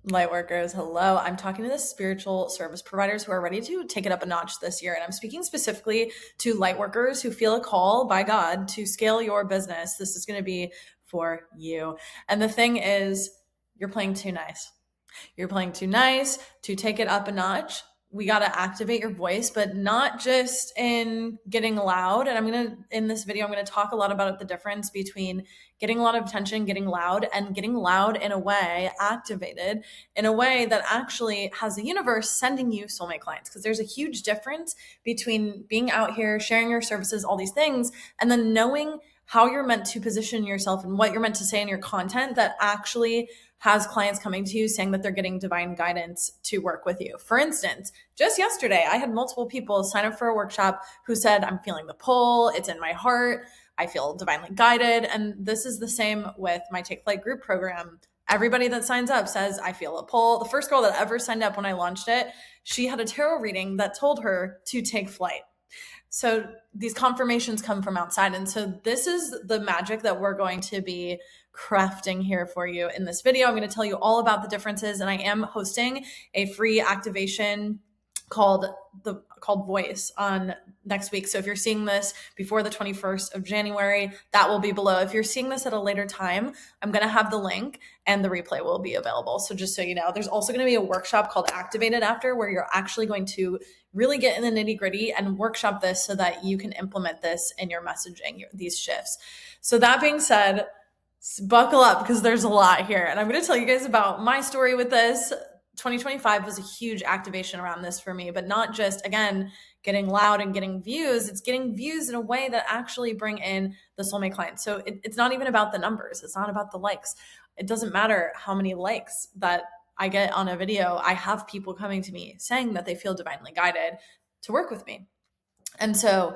Lightworkers, hello. I'm talking to the spiritual service providers who are ready to take it up a notch this year. And I'm speaking specifically to lightworkers who feel a call by God to scale your business. This is going to be for you. And the thing is, you're playing too nice. You're playing too nice to take it up a notch. We got to activate your voice, but not just in getting loud. And in this video, I'm going to talk a lot about the difference between getting a lot of attention, getting loud, and getting loud in a way, activated in a way that actually has the universe sending you soulmate clients. Because there's a huge difference between being out here, sharing your services, all these things, and then knowing how you're meant to position yourself and what you're meant to say in your content that actually has clients coming to you saying that they're getting divine guidance to work with you. For instance, just yesterday, I had multiple people sign up for a workshop who said, I'm feeling the pull, it's in my heart, I feel divinely guided. And this is the same with my Take Flight group program. Everybody that signs up says, I feel a pull. The first girl that ever signed up when I launched it, she had a tarot reading that told her to take flight. So these confirmations come from outside. And so this is the magic that we're going to be crafting here for you in this video. I'm going to tell you all about the differences, and I am hosting a free activation called Voice on next week. So if you're seeing this before the 21st of January, that will be below. If you're seeing this at a later time, I'm going to have the link and the replay will be available. So just so you know, there's also going to be a workshop called Activated After, where you're actually going to really get in the nitty gritty and workshop this so that you can implement this in your messaging, these shifts. So that being said, buckle up because there's a lot here. And I'm going to tell you guys about my story with this. 2025 was a huge activation around this for me, but not just, again, getting loud and getting views. It's getting views in a way that actually bring in the soulmate clients. So it's not even about the numbers. It's not about the likes. It doesn't matter how many likes that I get on a video. I have people coming to me saying that they feel divinely guided to work with me. And so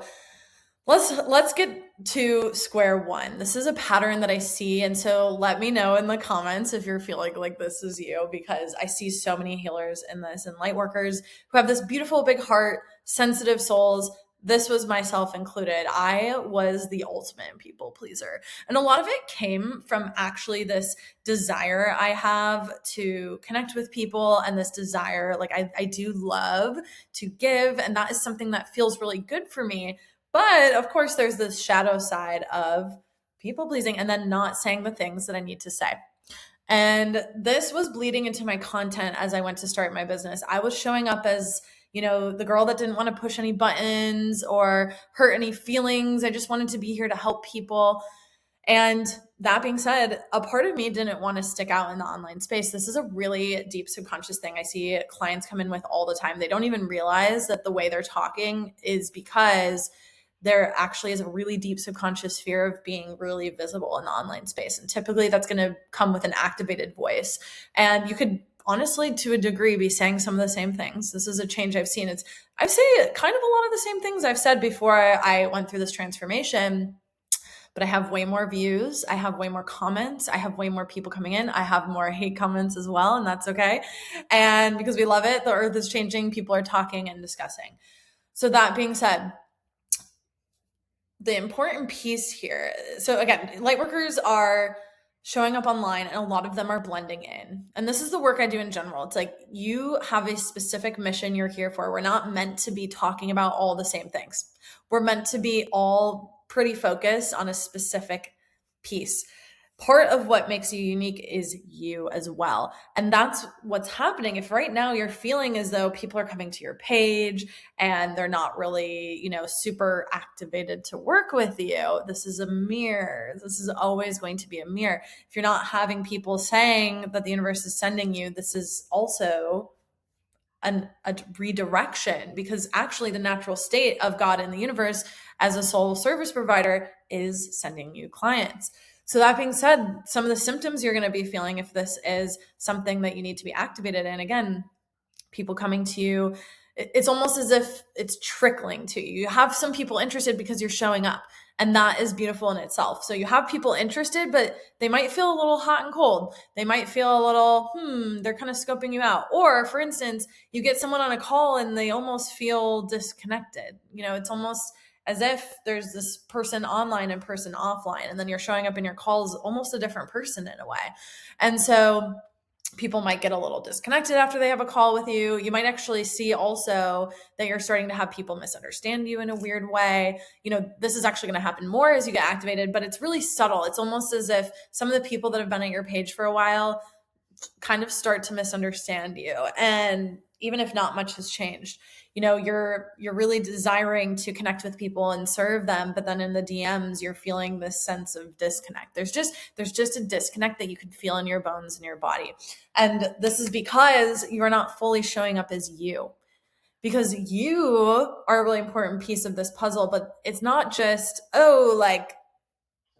let's get to square one. This is a pattern that I see. And so let me know in the comments if you're feeling like this is you, because I see so many healers in this and light workers who have this beautiful big heart, sensitive souls. This was myself included. I was the ultimate people pleaser. And a lot of it came from actually this desire I have to connect with people, and this desire, like I do love to give. And that is something that feels really good for me. But of course, there's this shadow side of people pleasing and then not saying the things that I need to say. And this was bleeding into my content as I went to start my business. I was showing up as, the girl that didn't want to push any buttons or hurt any feelings. I just wanted to be here to help people. And that being said, a part of me didn't want to stick out in the online space. This is a really deep subconscious thing I see clients come in with all the time. They don't even realize that the way they're talking is because there actually is a really deep subconscious fear of being really visible in the online space. And typically that's going to come with an activated voice. And you could honestly, to a degree, be saying some of the same things. This is a change I've seen. I say kind of a lot of the same things I've said before I went through this transformation, but I have way more views. I have way more comments. I have way more people coming in. I have more hate comments as well, and that's okay. And because we love it, the earth is changing. People are talking and discussing. So that being said, the important piece here. So again, lightworkers are showing up online and a lot of them are blending in. And this is the work I do in general. It's like you have a specific mission you're here for. We're not meant to be talking about all the same things. We're meant to be all pretty focused on a specific piece. Part of what makes you unique is you as well. And that's what's happening. If right now you're feeling as though people are coming to your page and they're not really, super activated to work with you, this is a mirror. This is always going to be a mirror. If you're not having people saying that the universe is sending you, this is also a redirection, because actually the natural state of God in the universe as a soul service provider is sending you clients. So that being said, some of the symptoms you're going to be feeling if this is something that you need to be activated in, again, people coming to you, it's almost as if it's trickling to you. You have some people interested because you're showing up, and that is beautiful in itself. So you have people interested, but they might feel a little hot and cold. They might feel a little, they're kind of scoping you out. Or for instance, you get someone on a call and they almost feel disconnected. It's almost as if there's this person online and person offline, and then you're showing up in your calls almost a different person in a way. And so People might get a little disconnected after they have a call with you. You might actually see also that you're starting to have people misunderstand you in a weird way. This is actually going to happen more as you get activated, but it's really subtle. It's almost as if some of the people that have been at your page for a while kind of start to misunderstand you. And even if not much has changed, you're really desiring to connect with people and serve them, but then in the DMs you're feeling this sense of disconnect. There's just a disconnect that you can feel in your bones and your body. And this is because you're not fully showing up as you. Because you are a really important piece of this puzzle, but it's not just,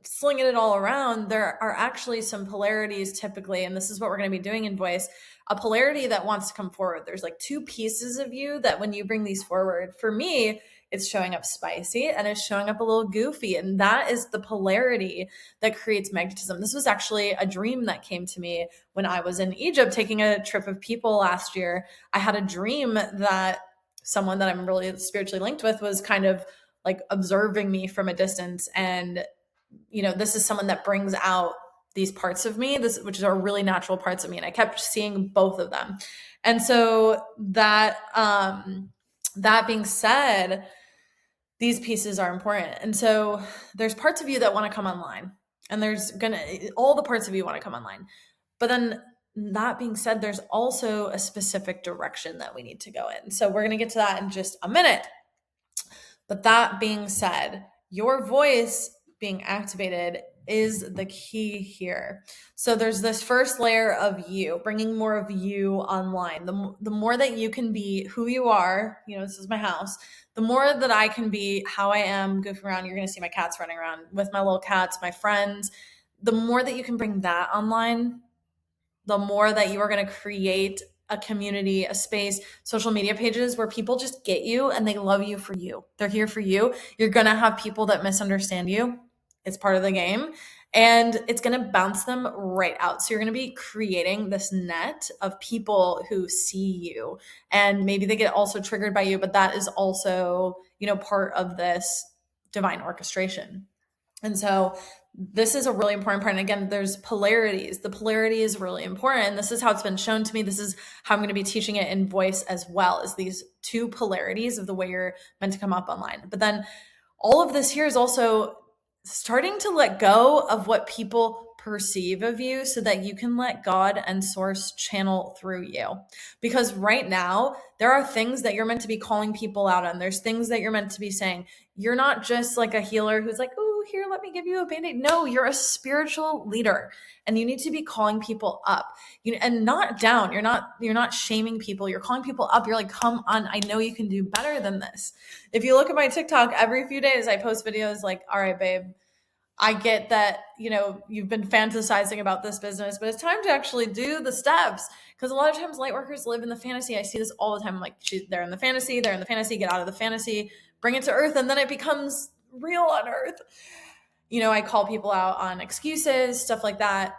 slinging it all around. There are actually some polarities typically, and this is what we're going to be doing in voice, a polarity that wants to come forward. There's like two pieces of you that when you bring these forward, for me, it's showing up spicy and it's showing up a little goofy. And that is the polarity that creates magnetism. This was actually a dream that came to me when I was in Egypt taking a trip of people last year. I had a dream that someone that I'm really spiritually linked with was kind of like observing me from a distance. And this is someone that brings out these parts of me, which are really natural parts of me. And I kept seeing both of them. And so that being said, these pieces are important. And so there's parts of you that want to come online, and all the parts of you want to come online. But then that being said, there's also a specific direction that we need to go in. So we're going to get to that in just a minute. But that being said, your voice being activated is the key here. So there's this first layer of you, bringing more of you online. The more that you can be who you are, this is my house, the more that I can be how I am, goofing around. You're going to see my cats running around with my little cats, my friends. The more that you can bring that online, the more that you are going to create a community, a space, social media pages where people just get you and they love you for you. They're here for you. You're going to have people that misunderstand you. It's part of the game, and it's going to bounce them right out. So you're going to be creating this net of people who see you, and maybe they get also triggered by you, but that is also, part of this divine orchestration. And so this is a really important part. And again, there's polarities. The polarity is really important. This is how it's been shown to me. This is how I'm going to be teaching it in voice as well, as these two polarities of the way you're meant to come up online. But then all of this here is also starting to let go of what people perceive of you so that you can let God and source channel through you. Because right now, there are things that you're meant to be calling people out on. There's things that you're meant to be saying. You're not just like a healer who's like, oh, here, let me give you a Band-Aid. No, you're a spiritual leader, and you need to be calling people up, and not down. You're not shaming people. You're calling people up. You're like, come on, I know you can do better than this. If you look at my TikTok, every few days I post videos like, all right, babe, I get that, you've been fantasizing about this business, but it's time to actually do the steps. Because a lot of times light workers live in the fantasy. I see this all the time. I'm like, they're in the fantasy, get out of the fantasy, bring it to earth, and then it becomes real on earth. I call people out on excuses, stuff like that.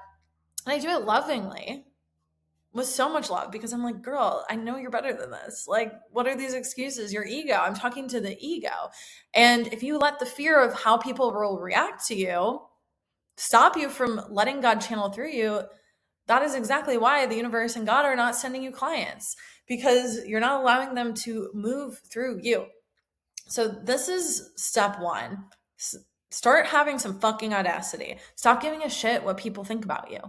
And I do it lovingly, with so much love, because I'm like, girl, I know you're better than this. Like, what are these excuses? Your ego. I'm talking to the ego. And if you let the fear of how people will react to you stop you from letting God channel through you, that is exactly why the universe and God are not sending you clients, because you're not allowing them to move through you. So this is step one. Start having some fucking audacity. Stop giving a shit what people think about you.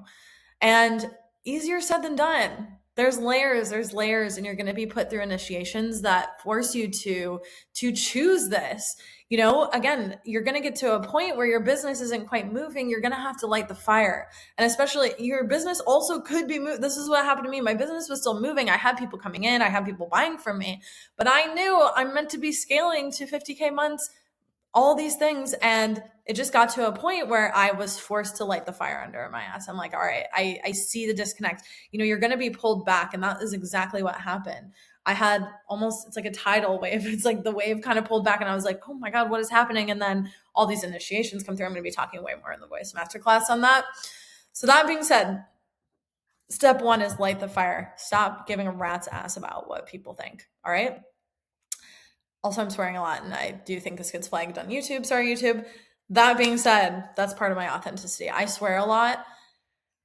And easier said than done. There's layers, and you're going to be put through initiations that force you to choose this. Again, you're going to get to a point where your business isn't quite moving. You're going to have to light the fire. And especially your business also could be moved. This is what happened to me. My business was still moving. I had people coming in. I had people buying from me, but I knew I'm meant to be scaling to 50K months, all these things. And it just got to a point where I was forced to light the fire under my ass. I'm like, all right, I see the disconnect. You're going to be pulled back. And that is exactly what happened. I had it's like a tidal wave. It's like the wave kind of pulled back, and I was like, oh my God, what is happening? And then all these initiations come through. I'm going to be talking way more in the voice masterclass on that. So that being said, step one is light the fire. Stop giving a rat's ass about what people think. All right. Also, I'm swearing a lot, and I do think this gets flagged on YouTube. Sorry, YouTube. That being said, that's part of my authenticity. I swear a lot.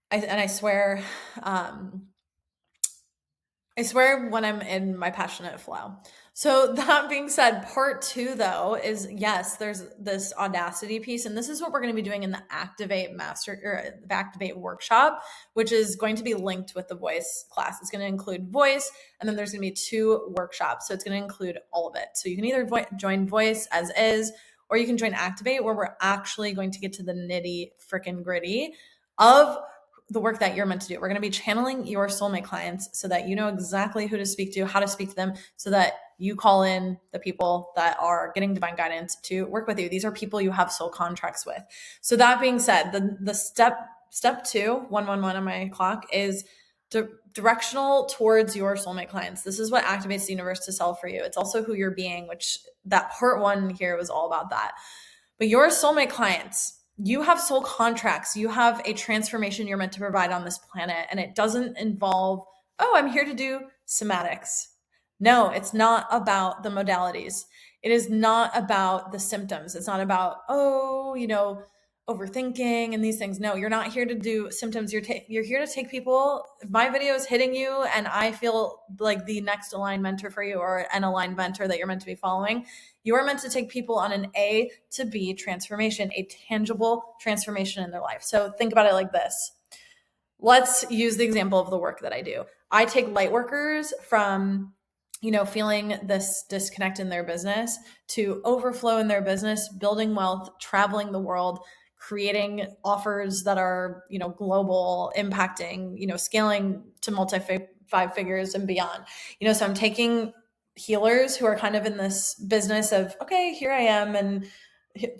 I swear, I swear when I'm in my passionate flow. So that being said, part two though is yes, there's this audacity piece, and this is what we're going to be doing in the Activate Master or the Activate workshop, which is going to be linked with the voice class. It's going to include voice, and then there's going to be 2 workshops. So it's going to include all of it. So you can either join voice as is, or you can join Activate, where we're actually going to get to the nitty freaking gritty of the work that you're meant to do. We're going to be channeling your soulmate clients so that you know exactly who to speak to, how to speak to them, so that you call in the people that are getting divine guidance to work with you. These are people you have soul contracts with. So that being said, the step 2, 111 on my clock, is directional towards your soulmate clients. This is what activates the universe to sell for you. It's also who you're being, which that part 1 here was all about that. But your soulmate clients, you have soul contracts. You have a transformation you're meant to provide on this planet. And it doesn't involve, oh, I'm here to do somatics. No, it's not about the modalities. It is not about the symptoms. It's not about, oh, overthinking and these things. No, you're not here to do symptoms. You're here to take people. If my video is hitting you and I feel like the next aligned mentor for you, or an aligned mentor that you're meant to be following, you are meant to take people on an A to B transformation, a tangible transformation in their life. So think about it like this. Let's use the example of the work that I do. I take light workers from feeling this disconnect in their business to overflow in their business, building wealth, traveling the world, creating offers that are, global, impacting, scaling to multi-5 figures and beyond. So I'm taking healers who are kind of in this business of, okay, here I am and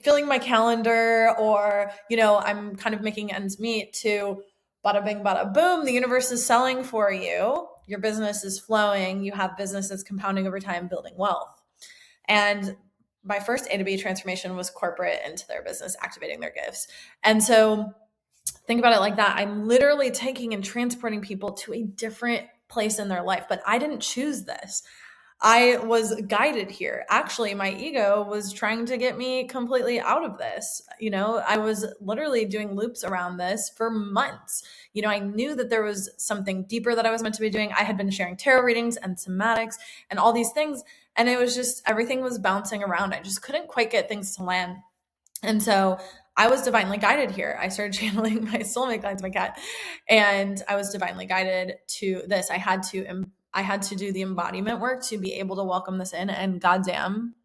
filling my calendar, or, I'm kind of making ends meet, to bada bing, bada boom, the universe is selling for you. Your business is flowing. You have business that's compounding over time, building wealth. And my first A to B transformation was corporate into their business, activating their gifts. And so think about it like that. I'm literally taking and transporting people to a different place in their life, but I didn't choose this. I was guided here. Actually, my ego was trying to get me completely out of this. I was literally doing loops around this for months. I knew that there was something deeper that I was meant to be doing. I had been sharing tarot readings and somatics and all these things. And it was just, everything was bouncing around. I just couldn't quite get things to land. And so I was divinely guided here. I started channeling my soulmate clients, my cat, and I was divinely guided to this. I had to do the embodiment work to be able to welcome this in, and goddamn,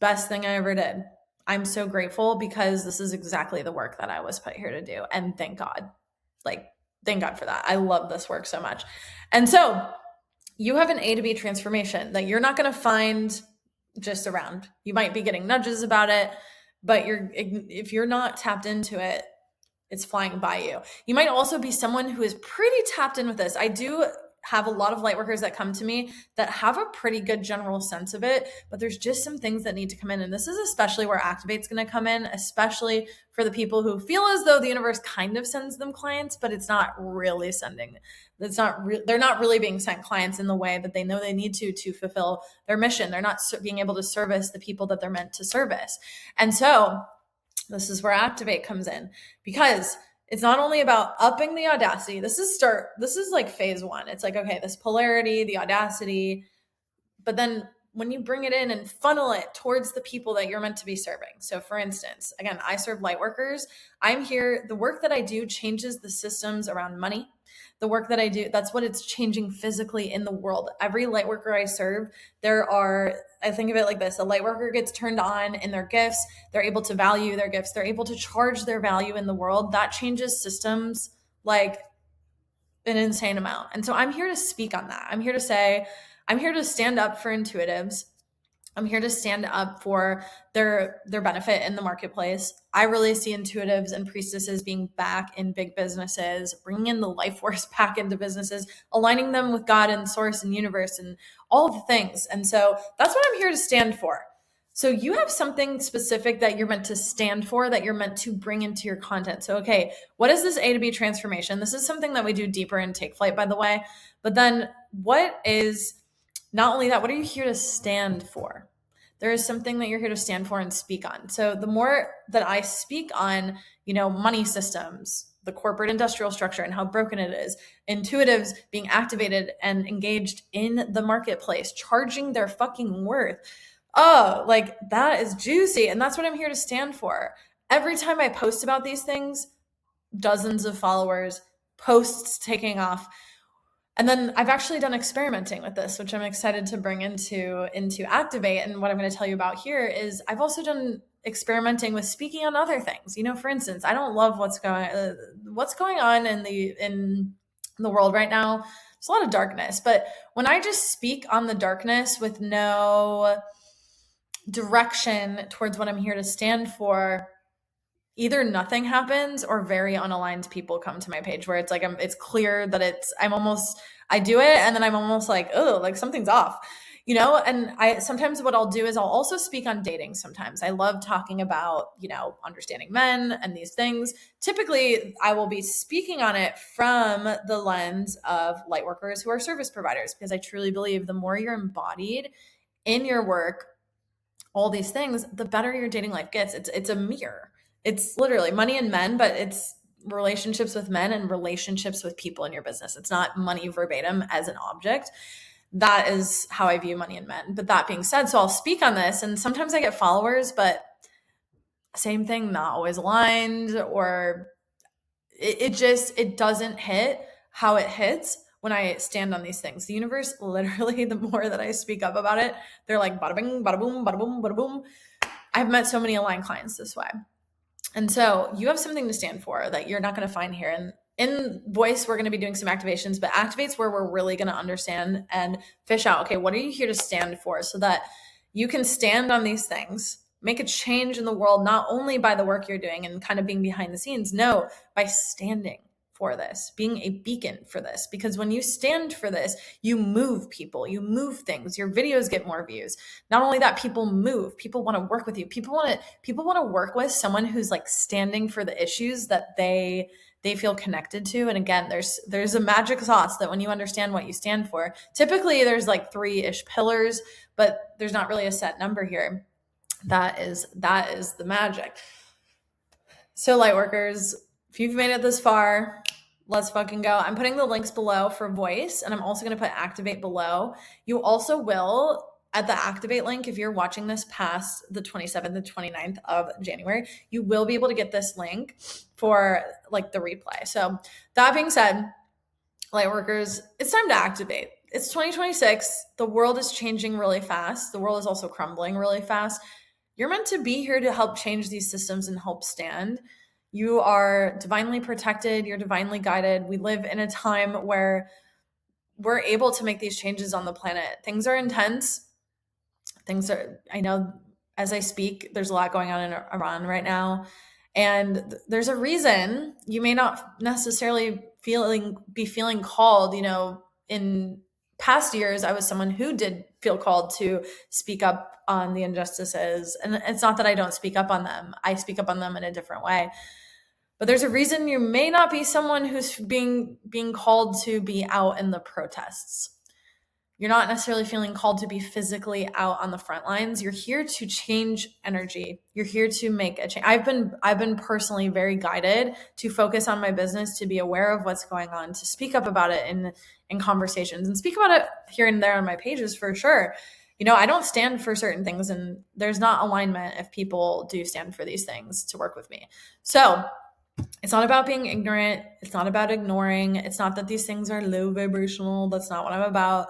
best thing I ever did. I'm so grateful, because this is exactly the work that I was put here to do. And thank God, thank God for that. I love this work so much. And so you have an A to B transformation that you're not going to find just around. You might be getting nudges about it, but if you're not tapped into it, it's flying by you. You might also be someone who is pretty tapped in with this. I do have a lot of light workers that come to me that have a pretty good general sense of it, but there's just some things that need to come in. And this is especially where Activate's going to come in, especially for the people who feel as though the universe kind of sends them clients, but it's not really sending. They're not really being sent clients in the way that they know they need to fulfill their mission. They're not being able to service the people that they're meant to service. And so this is where Activate comes in, because it's not only about upping the audacity. This is like phase 1. It's like, okay, this polarity, the audacity, but then when you bring it in and funnel it towards the people that you're meant to be serving. So for instance, again, I serve light workers. I'm here. The work that I do changes the systems around money. The work that I do, that's what it's changing physically in the world. Every light worker I serve, I think of it like this. A light worker gets turned on in their gifts. They're able to value their gifts. They're able to charge their value in the world. That changes systems like an insane amount. And so I'm here to speak on that. I'm here to stand up for intuitives. I'm here to stand up for their benefit in the marketplace. I really see intuitives and priestesses being back in big businesses, bringing in the life force back into businesses, aligning them with God and source and universe and all of the things. And so that's what I'm here to stand for. So you have something specific that you're meant to stand for, that you're meant to bring into your content. So, okay, what is this A to B transformation? This is something that we do deeper in Take Flight, by the way. But then not only that, what are you here to stand for? There is something that you're here to stand for and speak on. So the more that I speak on, money systems, the corporate industrial structure and how broken it is, intuitives being activated and engaged in the marketplace, charging their fucking worth. Oh, like that is juicy. And that's what I'm here to stand for. Every time I post about these things, dozens of followers, posts taking off. And then I've actually done experimenting with this, which I'm excited to bring into Activate. And what I'm going to tell you about here is I've also done experimenting with speaking on other things. For instance, I don't love what's going on in the world right now. There's a lot of darkness, but when I just speak on the darkness with no direction towards what I'm here to stand for, either nothing happens or very unaligned people come to my page where it's like it's clear that I do it and then I'm almost like, oh, like something's off, and I sometimes what I'll do is I'll also speak on dating. Sometimes I love talking about, understanding men and these things. Typically, I will be speaking on it from the lens of light workers who are service providers, because I truly believe the more you're embodied in your work, all these things, the better your dating life gets. It's a mirror. It's literally money and men, but it's relationships with men and relationships with people in your business. It's not money verbatim as an object. That is how I view money and men. But that being said, so I'll speak on this and sometimes I get followers, but same thing, not always aligned, or it doesn't hit how it hits when I stand on these things. The universe, literally, the more that I speak up about it, they're like bada bing, bada boom, bada boom, bada boom. I've met so many aligned clients this way. And so you have something to stand for that you're not going to find here. And in voice, we're going to be doing some activations, but activates where we're really going to understand and fish out, okay, what are you here to stand for, so that you can stand on these things, make a change in the world, not only by the work you're doing and kind of being behind the scenes, no, by standing for this, being a beacon for this. Because when you stand for this, you move people, you move things, your videos get more views. Not only that, people move, people want to work with you. People want to work with someone who's like standing for the issues that they feel connected to. And again, there's a magic sauce that when you understand what you stand for, typically there's like 3-ish pillars, but there's not really a set number here. That is the magic. So Lightworkers, if you've made it this far, let's fucking go. I'm putting the links below for voice, and I'm also going to put activate below. You also will, at the activate link, if you're watching this past the 27th and 29th of January, you will be able to get this link for like the replay. So that being said, Lightworkers, it's time to activate. It's 2026. The world is changing really fast. The world is also crumbling really fast. You're meant to be here to help change these systems and help stand. You are divinely protected. You're divinely guided. We live in a time where we're able to make these changes on the planet. Things are intense. I know as I speak, there's a lot going on in Iran right now. And there's a reason you may not necessarily be feeling called. In past years, I was someone who did feel called to speak up on the injustices. And it's not that I don't speak up on them. I speak up on them in a different way. But there's a reason you may not be someone who's being called to be out in the protests. You're not necessarily feeling called to be physically out on the front lines. You're here to change energy. You're here to make a change. I've been personally very guided to focus on my business, to be aware of what's going on, to speak up about it in conversations, and speak about it here and there on my pages for sure. I don't stand for certain things, and there's not alignment if people do stand for these things to work with me. So it's not about being ignorant. It's not about ignoring. It's not that these things are low vibrational. That's not what I'm about.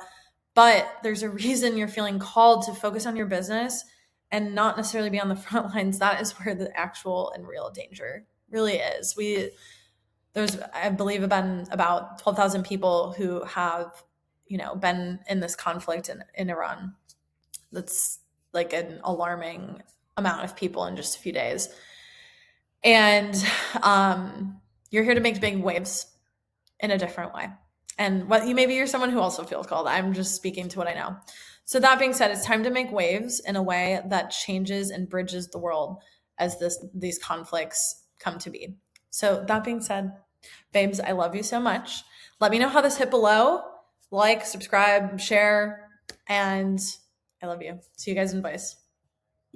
But there's a reason you're feeling called to focus on your business and not necessarily be on the front lines. That is where the actual and real danger really is. I believe, been about 12,000 people who have, been in this conflict in Iran. That's like an alarming amount of people in just a few days. And you're here to make big waves in a different way. And maybe you're someone who also feels called. I'm just speaking to what I know. So that being said, it's time to make waves in a way that changes and bridges the world as these conflicts come to be. So that being said, babes, I love you so much. Let me know how this hit below. Like, subscribe, share, and I love you. See you guys in voice.